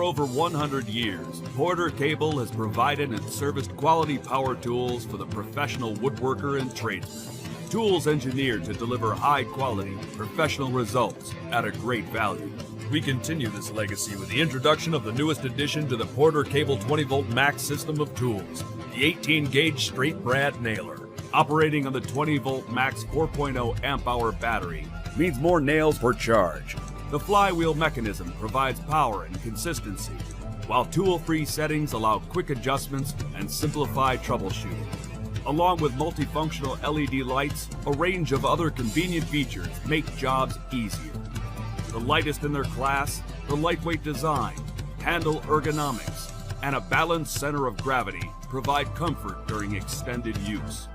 over 100 years, Porter Cable has provided and serviced quality power tools for the professional woodworker and tradesman. Tools engineered to deliver high-quality, professional results at a great value. We continue this legacy with the introduction of the newest addition to the Porter Cable 20-volt MAX system of tools, the 18-gauge straight brad nailer. Operating on the 20-volt MAX 4.0 amp-hour battery means more nails per charge. The flywheel mechanism provides power and consistency, while tool-free settings allow quick adjustments and simplified troubleshooting. Along with multifunctional LED lights, a range of other convenient features make jobs easier. The lightest in their class, the lightweight design, handle ergonomics, and a balanced center of gravity provide comfort during extended use.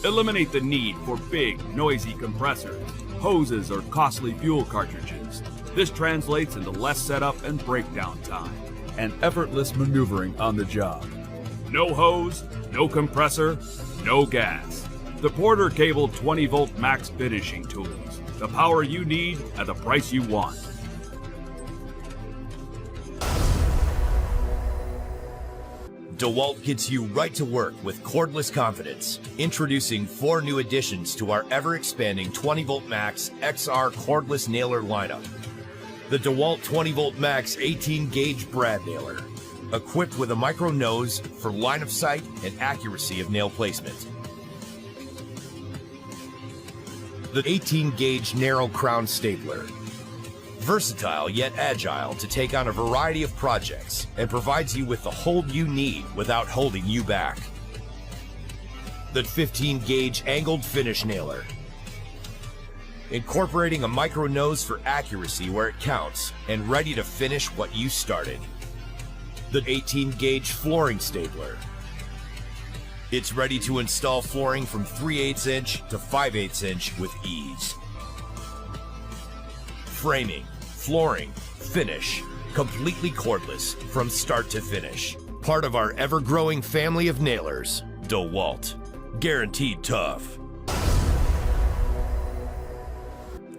Eliminate the need for big, noisy compressors, hoses, or costly fuel cartridges. This translates into less setup and breakdown time, and effortless maneuvering on the job. No hose, no compressor, no gas. The Porter Cable 20-volt MAX finishing tools. The power you need at the price you want. DEWALT gets you right to work with cordless confidence. Introducing 4 new additions to our ever-expanding 20-volt MAX XR cordless nailer lineup. The DEWALT 20-volt MAX 18-gauge brad nailer, equipped with a micro nose for line of sight and accuracy of nail placement. The 18-gauge narrow crown stapler, versatile yet agile to take on a variety of projects and provides you with the hold you need without holding you back. The 15-gauge angled finish nailer, incorporating a micro nose for accuracy where it counts and ready to finish what you started. The 18-gauge flooring stapler. It's ready to install flooring from 3/8 inch to 5/8 inch with ease. Framing, flooring, finish, completely cordless from start to finish. Part of our ever-growing family of nailers, DEWALT. Guaranteed tough.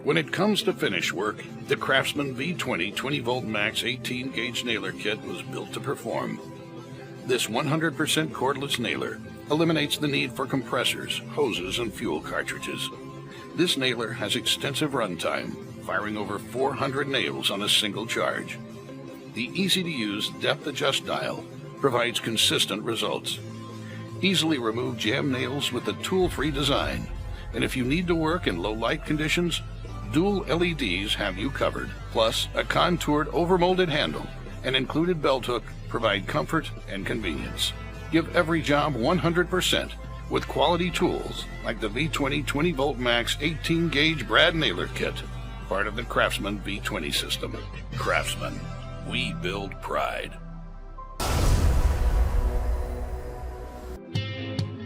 When it comes to finish work, the CRAFTSMAN V20 20-volt MAX 18-gauge nailer kit was built to perform. This 100% cordless nailer eliminates the need for compressors, hoses, and fuel cartridges. This nailer has extensive runtime, firing over 400 nails on a single charge. The easy-to-use depth adjust dial provides consistent results. Easily remove jam nails with the tool-free design, and if you need to work in low light conditions, dual LEDs have you covered. Plus, a contoured overmolded handle and included belt hook provide comfort and convenience. Give every job 100% with quality tools like the V20 20-volt MAX 18-gauge brad nailer kit, part of the CRAFTSMAN V20 system. CRAFTSMAN, we build pride.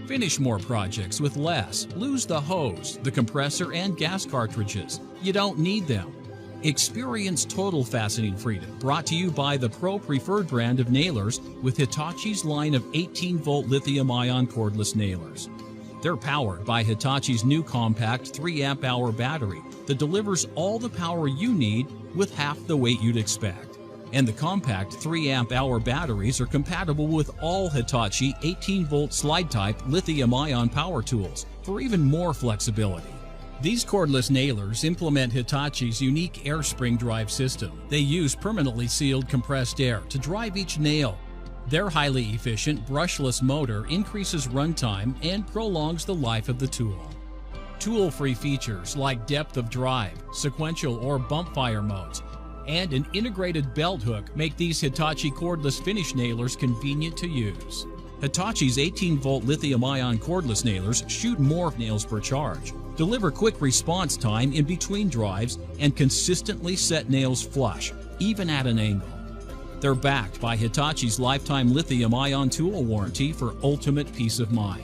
Finish more projects with less. Lose the hose, the compressor, and gas cartridges. You don't need them. Experience total fastening freedom, brought to you by the Pro Preferred brand of nailers with Hitachi's line of 18-volt lithium-ion cordless nailers. They're powered by Hitachi's new compact 3 amp-hour battery that delivers all the power you need with half the weight you'd expect. And the compact 3 amp-hour batteries are compatible with all Hitachi 18-volt slide-type lithium-ion power tools for even more flexibility. These cordless nailers implement Hitachi's unique air spring drive system. They use permanently sealed compressed air to drive each nail. Their highly efficient brushless motor increases runtime and prolongs the life of the tool. Tool-free features like depth of drive, sequential or bump fire modes, and an integrated belt hook make these Hitachi cordless finish nailers convenient to use. Hitachi's 18-volt lithium-ion cordless nailers shoot more nails per charge, deliver quick response time in between drives, and consistently set nails flush, even at an angle. They're backed by Hitachi's lifetime lithium-ion tool warranty for ultimate peace of mind.